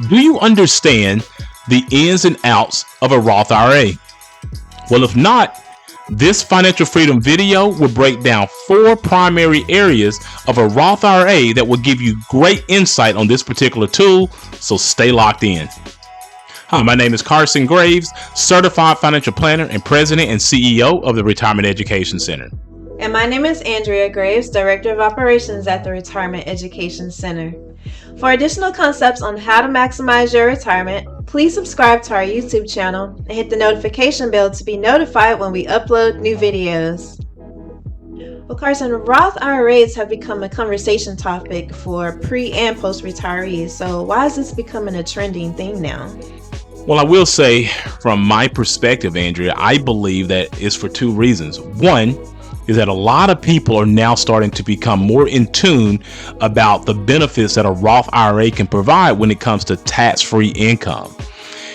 Do you understand the ins and outs of a Roth IRA? Well, if not, this financial freedom video will break down 4 primary areas of a Roth IRA that will give you great insight on this particular tool, so stay locked in. Hi, my name is Carson Graves, Certified Financial Planner and President and CEO of the Retirement Education Center. And my name is Andrea Graves, Director of Operations at the Retirement Education Center. For additional concepts on how to maximize your retirement, please subscribe to our YouTube channel and hit the notification bell to be notified when we upload new videos. Well, Carson, Roth IRAs have become a conversation topic for pre- and post-retirees. So why is this becoming a trending thing now? Well, I will say from my perspective, Andrea, I believe that it's for 2 reasons. One is that a lot of people are now starting to become more in tune about the benefits that a Roth IRA can provide when it comes to tax-free income.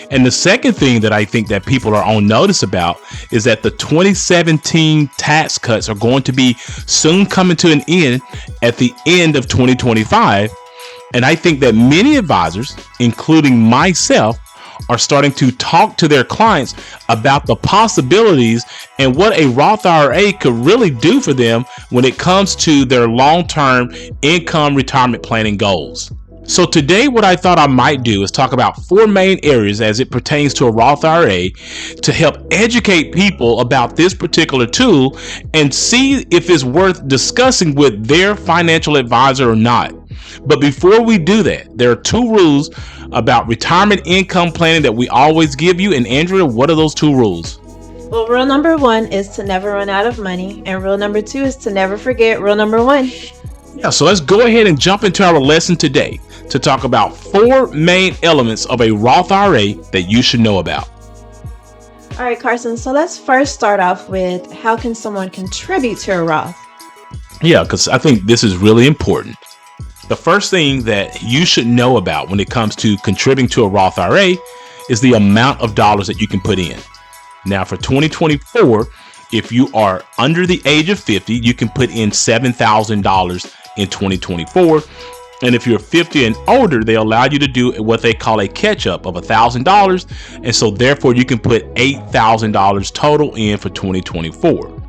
And the second thing that I think that people are on notice about is that the 2017 tax cuts are going to be soon coming to an end at the end of 2025. And I think that many advisors, including myself, are starting to talk to their clients about the possibilities and what a Roth IRA could really do for them when it comes to their long-term income retirement planning goals. So today, what I thought I might do is talk about 4 main areas as it pertains to a Roth IRA to help educate people about this particular tool and see if it's worth discussing with their financial advisor or not. But before we do that, there are 2 rules about retirement income planning that we always give you. And Andrea, what are those 2 rules? Well, rule number 1 is to never run out of money. And rule number 2 is to never forget rule number 1. Yeah, so let's go ahead and jump into our lesson today to talk about 4 main elements of a Roth IRA that you should know about. All right, Carson, so let's first start off with how can someone contribute to a Roth? Yeah, because I think this is really important. The first thing that you should know about when it comes to contributing to a Roth IRA is the amount of dollars that you can put in. Now for 2024, if you are under the age of 50, you can put in $7,000 in 2024. And if you're 50 and older, they allow you to do what they call a catch-up of $1,000. And so therefore you can put $8,000 total in for 2024.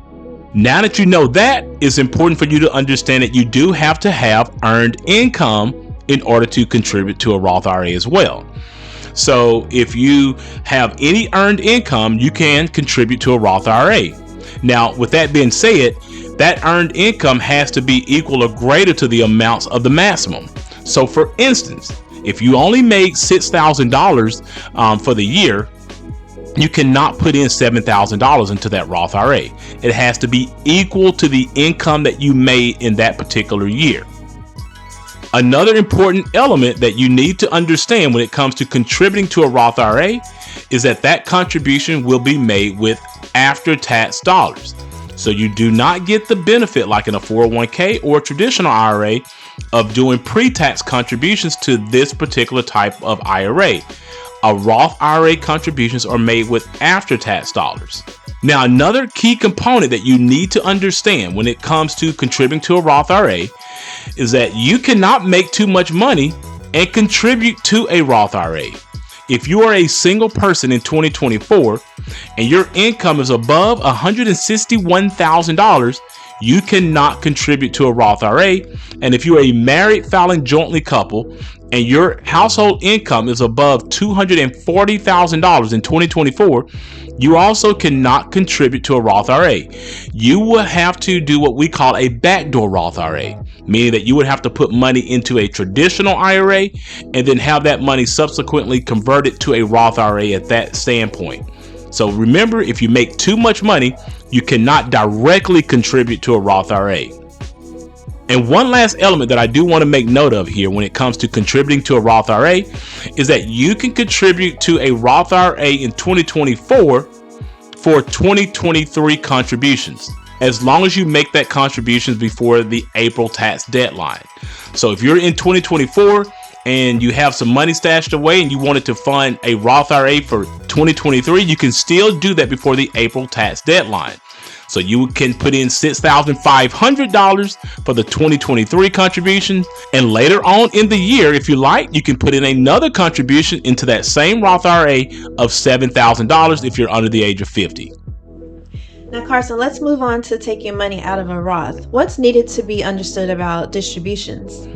Now that you know that, it's important for you to understand that you do have to have earned income in order to contribute to a Roth IRA as well. So if you have any earned income, you can contribute to a Roth IRA. Now, with that being said, that earned income has to be equal or greater to the amounts of the maximum. So for instance, if you only made $6,000 for the year, you cannot put in $7,000 into that Roth IRA. It has to be equal to the income that you made in that particular year. Another important element that you need to understand when it comes to contributing to a Roth IRA is that that contribution will be made with after-tax dollars. So you do not get the benefit like in a 401k or a traditional IRA of doing pre-tax contributions to this particular type of IRA. A Roth IRA contributions are made with after-tax dollars. Now, another key component that you need to understand when it comes to contributing to a Roth IRA is that you cannot make too much money and contribute to a Roth IRA. If you are a single person in 2024 and your income is above $161,000, you cannot contribute to a Roth IRA. And if you're a married filing jointly couple and your household income is above $240,000 in 2024, you also cannot contribute to a Roth IRA. You will have to do what we call a backdoor Roth IRA, meaning that you would have to put money into a traditional IRA and then have that money subsequently converted to a Roth IRA at that standpoint. So remember, if you make too much money, you cannot directly contribute to a Roth IRA. And one last element that I do want to make note of here when it comes to contributing to a Roth IRA is that you can contribute to a Roth IRA in 2024 for 2023 contributions, as long as you make that contributions before the April tax deadline. So if you're in 2024 and you have some money stashed away and you wanted to fund a Roth IRA for 2023, you can still do that before the April tax deadline. So you can put in $6,500 for the 2023 contribution, and later on in the year, if you like, you can put in another contribution into that same Roth IRA of $7,000 if you're under the age of 50. Now, Carson, let's move on to taking money out of a Roth. What's needed to be understood about distributions?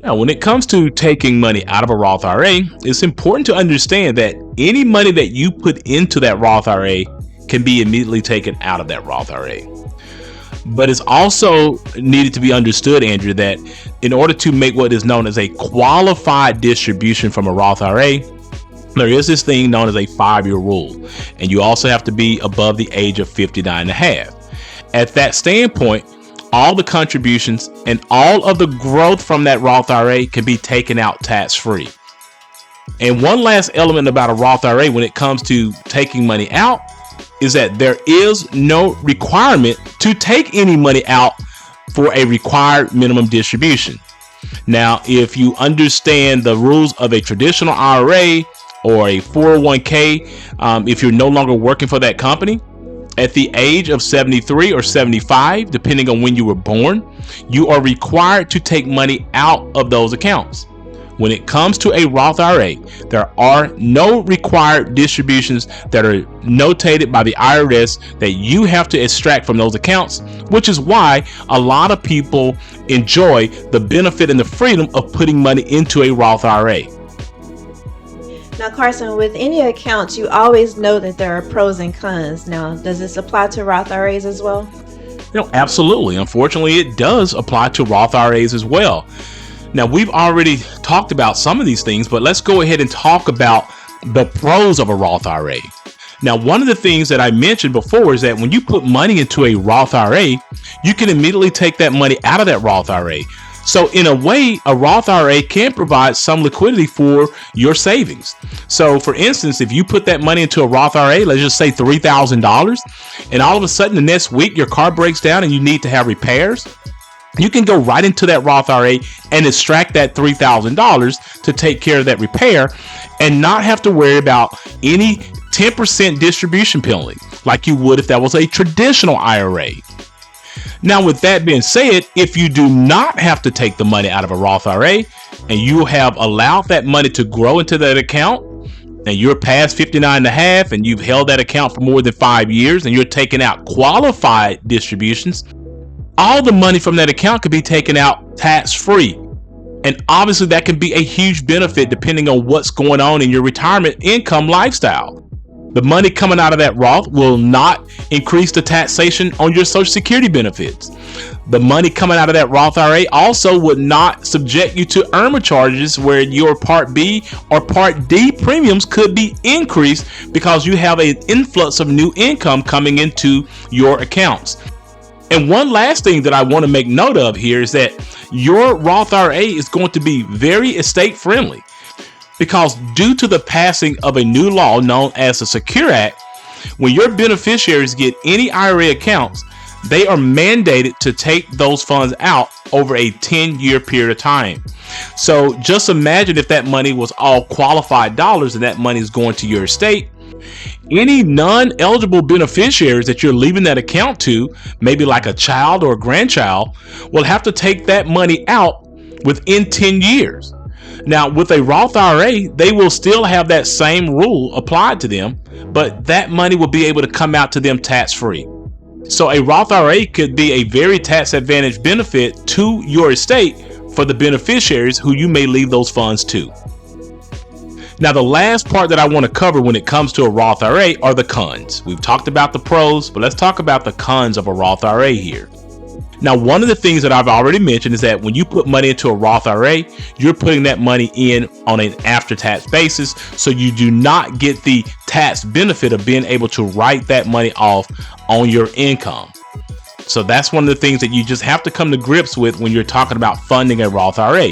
Now, when it comes to taking money out of a Roth IRA, it's important to understand that any money that you put into that Roth IRA can be immediately taken out of that Roth IRA. But it's also needed to be understood, Andrea, that in order to make what is known as a qualified distribution from a Roth IRA, there is this thing known as a 5-year rule, and you also have to be above the age of 59 and a half. At that standpoint, all the contributions and all of the growth from that Roth IRA can be taken out tax-free. And one last element about a Roth IRA when it comes to taking money out is that there is no requirement to take any money out for a required minimum distribution. Now, if you understand the rules of a traditional IRA or a 401k, if you're no longer working for that company, at the age of 73 or 75, depending on when you were born, you are required to take money out of those accounts. When it comes to a Roth IRA, there are no required distributions that are notated by the IRS that you have to extract from those accounts, which is why a lot of people enjoy the benefit and the freedom of putting money into a Roth IRA. Now, Carson, with any accounts, you always know that there are pros and cons. Now, does this apply to Roth IRAs as well? Absolutely. Unfortunately, it does apply to Roth IRAs as well. Now, we've already talked about some of these things, but let's go ahead and talk about the pros of a Roth IRA. Now, one of the things that I mentioned before is that when you put money into a Roth IRA, you can immediately take that money out of that Roth IRA. So in a way, a Roth IRA can provide some liquidity for your savings. So for instance, if you put that money into a Roth IRA, let's just say $3,000, and all of a sudden the next week your car breaks down and you need to have repairs, you can go right into that Roth IRA and extract that $3,000 to take care of that repair and not have to worry about any 10% distribution penalty like you would if that was a traditional IRA. Now, with that being said, if you do not have to take the money out of a Roth IRA and you have allowed that money to grow into that account and you're past 59 and a half and you've held that account for more than 5 years and you're taking out qualified distributions, all the money from that account could be taken out tax-free. And obviously that can be a huge benefit depending on what's going on in your retirement income lifestyle. The money coming out of that Roth will not increase the taxation on your Social Security benefits. The money coming out of that Roth IRA also would not subject you to IRMA charges where your Part B or Part D premiums could be increased because you have an influx of new income coming into your accounts. And one last thing that I want to make note of here is that your Roth IRA is going to be very estate friendly. Because due to the passing of a new law known as the Secure Act, when your beneficiaries get any IRA accounts, they are mandated to take those funds out over a 10-year period of time. So just imagine if that money was all qualified dollars and that money is going to your estate. Any non-eligible beneficiaries that you're leaving that account to, maybe like a child or a grandchild, will have to take that money out within 10 years. Now, with a Roth IRA, they will still have that same rule applied to them, but that money will be able to come out to them tax-free. So a Roth IRA could be a very tax-advantaged benefit to your estate for the beneficiaries who you may leave those funds to. Now, the last part that I want to cover when it comes to a Roth IRA are the cons. We've talked about the pros, but let's talk about the cons of a Roth IRA here. Now, one of the things that I've already mentioned is that when you put money into a Roth IRA, you're putting that money in on an after-tax basis, so you do not get the tax benefit of being able to write that money off on your income. So that's one of the things that you just have to come to grips with when you're talking about funding a Roth IRA.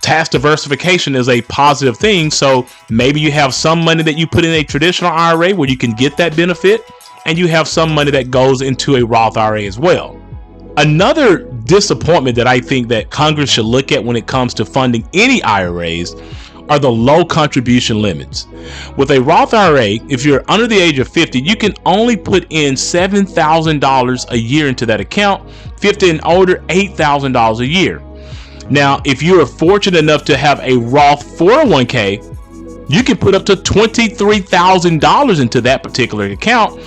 Tax diversification is a positive thing, so maybe you have some money that you put in a traditional IRA where you can get that benefit, and you have some money that goes into a Roth IRA as well. Another disappointment that I think that Congress should look at when it comes to funding any IRAs are the low contribution limits. With a Roth IRA, if you're under the age of 50, you can only put in $7,000 a year into that account. 50 and older, $8,000 a year. Now, if you are fortunate enough to have a Roth 401k, you can put up to $23,000 into that particular account,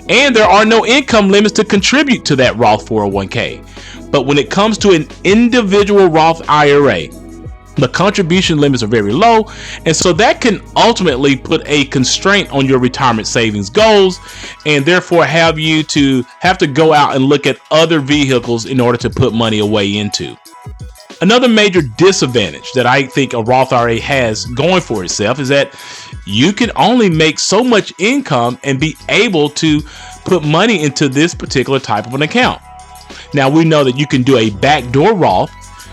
and there are no income limits to contribute to that Roth 401k. But when it comes to an individual Roth IRA, the contribution limits are very low, and so that can ultimately put a constraint on your retirement savings goals, and therefore have you to have to go out and look at other vehicles in order to put money away into. Another major disadvantage that I think a Roth IRA has going for itself is that you can only make so much income and be able to put money into this particular type of an account. Now, we know that you can do a backdoor Roth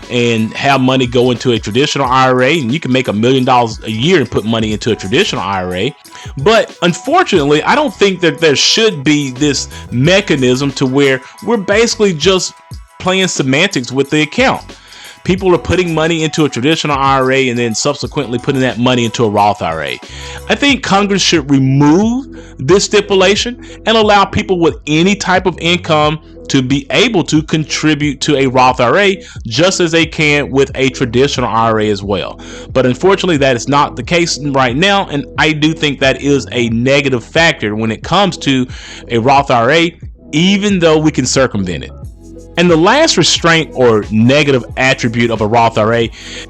and have money go into a traditional IRA, and you can make $1 million a year and put money into a traditional IRA. But unfortunately, I don't think that there should be this mechanism to where we're basically just playing semantics with the account. People are putting money into a traditional IRA and then subsequently putting that money into a Roth IRA. I think Congress should remove this stipulation and allow people with any type of income to be able to contribute to a Roth IRA just as they can with a traditional IRA as well. But unfortunately, that is not the case right now, and I do think that is a negative factor when it comes to a Roth IRA, even though we can circumvent it. And the last restraint or negative attribute of a Roth IRA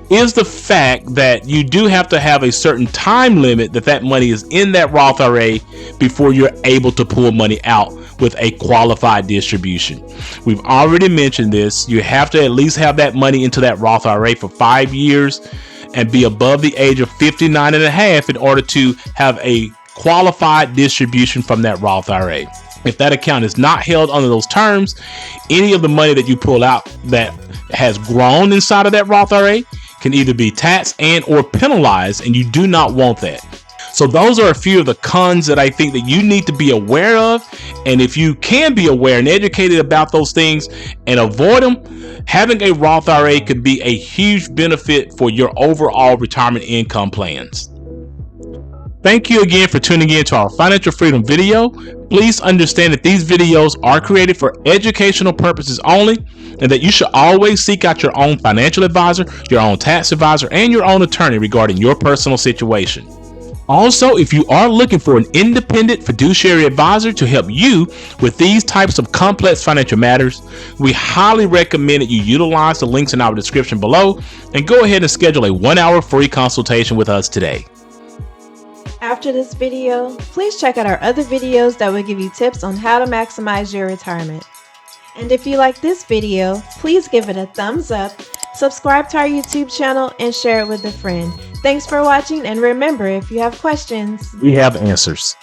is the fact that you do have to have a certain time limit that money is in that Roth IRA before you're able to pull money out with a qualified distribution. We've already mentioned this. You have to at least have that money into that Roth IRA for 5 years and be above the age of 59 and a half in order to have a qualified distribution from that Roth IRA. If that account is not held under those terms, any of the money that you pull out that has grown inside of that Roth IRA can either be taxed and or penalized, and you do not want that. So those are a few of the cons that I think that you need to be aware of. And if you can be aware and educated about those things and avoid them, having a Roth IRA could be a huge benefit for your overall retirement income plans. Thank you again for tuning in to our Financial Freedom video. Please understand that these videos are created for educational purposes only, and that you should always seek out your own financial advisor, your own tax advisor, and your own attorney regarding your personal situation. Also, if you are looking for an independent fiduciary advisor to help you with these types of complex financial matters, we highly recommend that you utilize the links in our description below and go ahead and schedule a 1-hour free consultation with us today. After this video, please check out our other videos that will give you tips on how to maximize your retirement. And if you like this video, please give it a thumbs up, subscribe to our YouTube channel, and share it with a friend. Thanks for watching, and remember, if you have questions, we have answers.